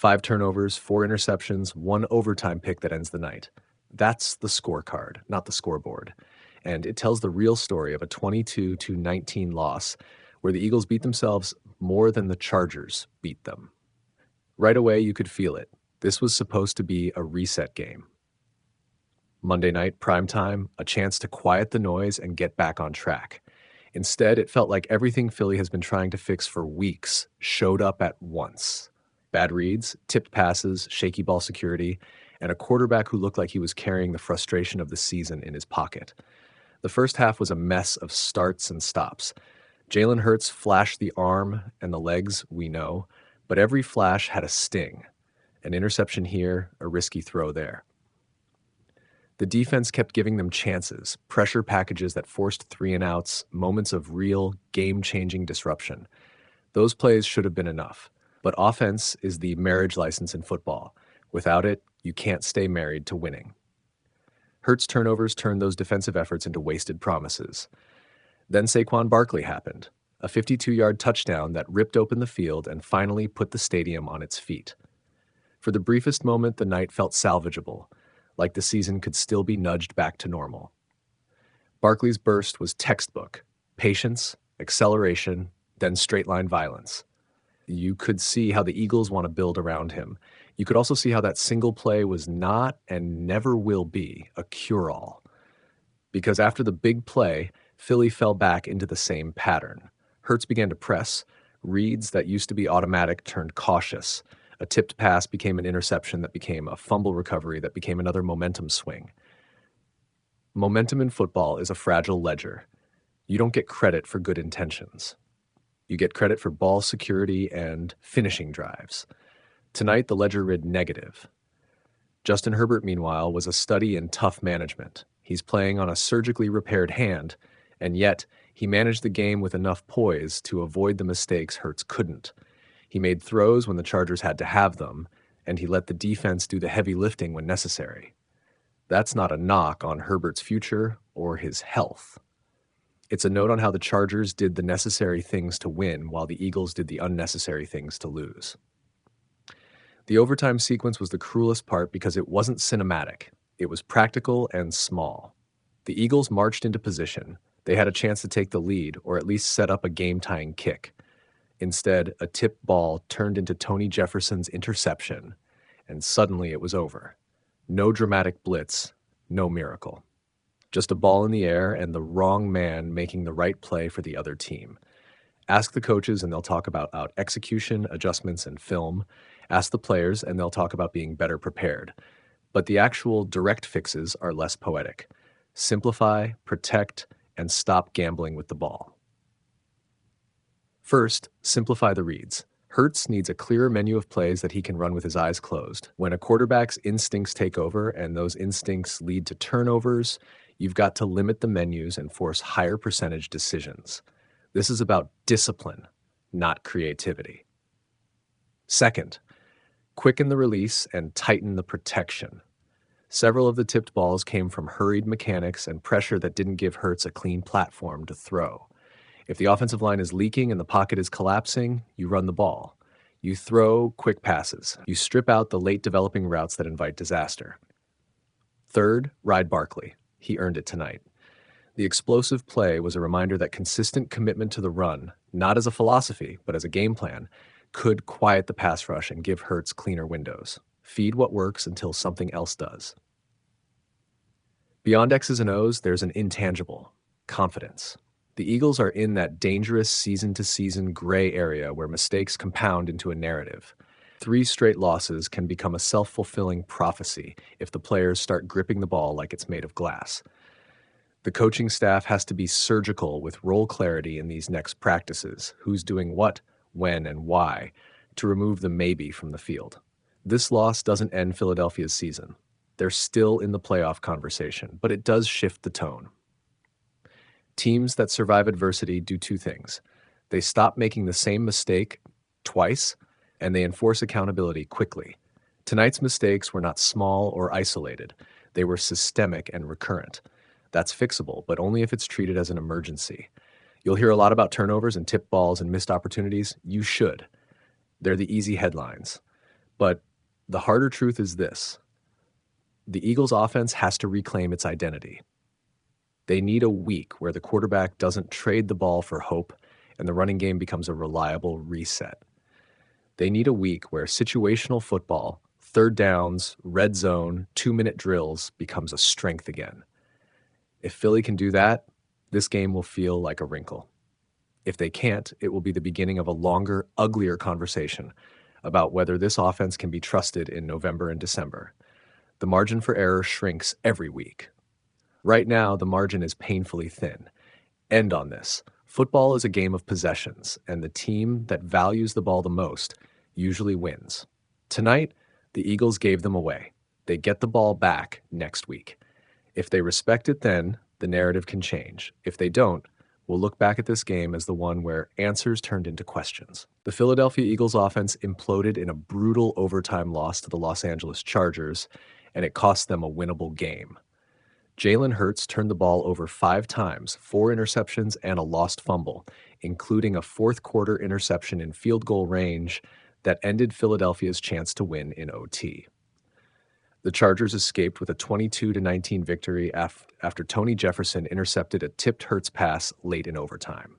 5 turnovers, 4 interceptions, 1 overtime pick that ends the night. That's the scorecard, not the scoreboard. And it tells the real story of a 22-19 loss where the Eagles beat themselves more than the Chargers beat them. Right away, you could feel it. This was supposed to be a reset game. Monday night, primetime, a chance to quiet the noise and get back on track. Instead, it felt like everything Philly has been trying to fix for weeks showed up at once. Bad reads, tipped passes, shaky ball security, and a quarterback who looked like he was carrying the frustration of the season in his pocket. The first half was a mess of starts and stops. Jalen Hurts flashed the arm and the legs, we know, but every flash had a sting. An interception here, a risky throw there. The defense kept giving them chances, pressure packages that forced 3-and-outs, moments of real, game-changing disruption. Those plays should have been enough. But offense is the marriage license in football. Without it, you can't stay married to winning. Hurts' turnovers turned those defensive efforts into wasted promises. Then Saquon Barkley happened, a 52-yard touchdown that ripped open the field and finally put the stadium on its feet. For the briefest moment, the night felt salvageable, like the season could still be nudged back to normal. Barkley's burst was textbook: patience, acceleration, then straight-line violence. You could see how the Eagles want to build around him. You could also see how that single play was not and never will be a cure-all. Because after the big play, Philly fell back into the same pattern. Hurts began to press. Reads that used to be automatic turned cautious. A tipped pass became an interception that became a fumble recovery that became another momentum swing. Momentum in football is a fragile ledger. You don't get credit for good intentions. You get credit for ball security and finishing drives. Tonight, the ledger read negative. Justin Herbert, meanwhile, was a study in tough management. He's playing on a surgically repaired hand, and yet he managed the game with enough poise to avoid the mistakes Hurts couldn't. He made throws when the Chargers had to have them, and he let the defense do the heavy lifting when necessary. That's not a knock on Herbert's future or his health. It's a note on how the Chargers did the necessary things to win while the Eagles did the unnecessary things to lose. The overtime sequence was the cruelest part because it wasn't cinematic. It was practical and small. The Eagles marched into position. They had a chance to take the lead or at least set up a game-tying kick. Instead, a tipped ball turned into Tony Jefferson's interception, and suddenly it was over. No dramatic blitz, no miracle. Just a ball in the air and the wrong man making the right play for the other team. Ask the coaches and they'll talk about execution, adjustments, and film. Ask the players and they'll talk about being better prepared. But the actual direct fixes are less poetic. Simplify, protect, and stop gambling with the ball. First, simplify the reads. Hurts needs a clearer menu of plays that he can run with his eyes closed. When a quarterback's instincts take over and those instincts lead to turnovers, you've got to limit the menus and force higher percentage decisions. This is about discipline, not creativity. Second, quicken the release and tighten the protection. Several of the tipped balls came from hurried mechanics and pressure that didn't give Hurts a clean platform to throw. If the offensive line is leaking and the pocket is collapsing, you run the ball. You throw quick passes. You strip out the late developing routes that invite disaster. Third, ride Barkley. He earned it tonight. The explosive play was a reminder that consistent commitment to the run, not as a philosophy, but as a game plan, could quiet the pass rush and give Hurts cleaner windows. Feed what works until something else does. Beyond X's and O's, there's an intangible: confidence. The Eagles are in that dangerous season-to-season gray area where mistakes compound into a narrative. 3 straight losses can become a self-fulfilling prophecy if the players start gripping the ball like it's made of glass. The coaching staff has to be surgical with role clarity in these next practices, who's doing what, when, and why, to remove the maybe from the field. This loss doesn't end Philadelphia's season. They're still in the playoff conversation, but it does shift the tone. Teams that survive adversity do 2 things. They stop making the same mistake twice, and they enforce accountability quickly. Tonight's mistakes were not small or isolated. They were systemic and recurrent. That's fixable, but only if it's treated as an emergency. You'll hear a lot about turnovers and tipped balls and missed opportunities. You should. They're the easy headlines. But the harder truth is this: the Eagles' offense has to reclaim its identity. They need a week where the quarterback doesn't trade the ball for hope and the running game becomes a reliable reset. They need a week where situational football, third downs, red zone, 2-minute drills becomes a strength again. If Philly can do that, this game will feel like a wrinkle. If they can't, it will be the beginning of a longer, uglier conversation about whether this offense can be trusted in November and December. The margin for error shrinks every week. Right now, the margin is painfully thin. End on this. Football is a game of possessions, and the team that values the ball the most usually wins. Tonight, the Eagles gave them away. They get the ball back next week. If they respect it then, the narrative can change. If they don't, we'll look back at this game as the one where answers turned into questions. The Philadelphia Eagles offense imploded in a brutal overtime loss to the Los Angeles Chargers, and it cost them a winnable game. Jalen Hurts turned the ball over 5 times, 4 interceptions, and a lost fumble, including a fourth-quarter interception in field goal range that ended Philadelphia's chance to win in OT. The Chargers escaped with a 22-19 victory after Tony Jefferson intercepted a tipped Hurts pass late in overtime.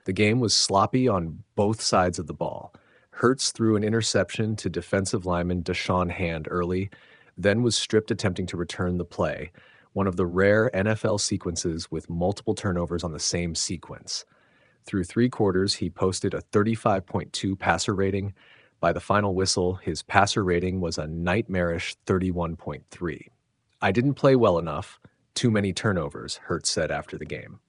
The game was sloppy on both sides of the ball. Hurts threw an interception to defensive lineman Deshaun Hand early, then was stripped attempting to return the play, one of the rare NFL sequences with multiple turnovers on the same sequence. Through 3 quarters, he posted a 35.2 passer rating. By the final whistle, his passer rating was a nightmarish 31.3. "I didn't play well enough. Too many turnovers," Hurts said after the game.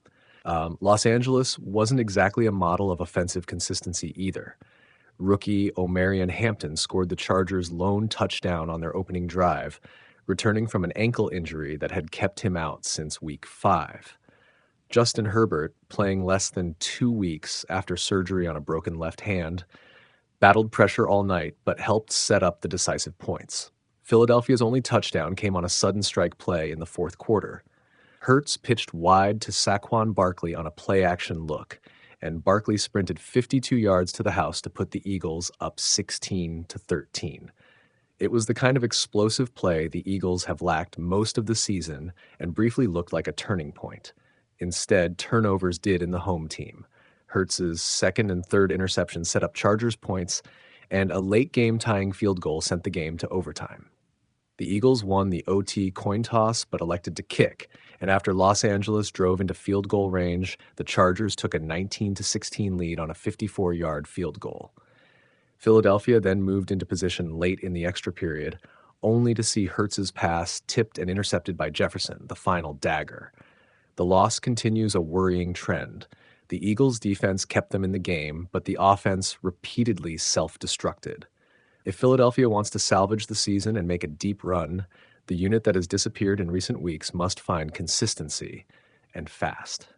Los Angeles wasn't exactly a model of offensive consistency either. Rookie Omarion Hampton scored the Chargers' lone touchdown on their opening drive, returning from an ankle injury that had kept him out since week 5. Justin Herbert, playing less than 2 weeks after surgery on a broken left hand, battled pressure all night but helped set up the decisive points. Philadelphia's only touchdown came on a sudden strike play in the fourth quarter. Hurts pitched wide to Saquon Barkley on a play-action look, and Barkley sprinted 52 yards to the house to put the Eagles up 16-13. It was the kind of explosive play the Eagles have lacked most of the season and briefly looked like a turning point. Instead, turnovers did in the home team. Hurts's second and third interceptions set up Chargers points, and a late game tying field goal sent the game to overtime. The Eagles won the OT coin toss but elected to kick, and after Los Angeles drove into field goal range, the Chargers took a 19-16 lead on a 54-yard field goal. Philadelphia then moved into position late in the extra period, only to see Hurts's pass tipped and intercepted by Jefferson, the final dagger. The loss continues a worrying trend. The Eagles' defense kept them in the game, but the offense repeatedly self-destructed. If Philadelphia wants to salvage the season and make a deep run, the unit that has disappeared in recent weeks must find consistency, and fast.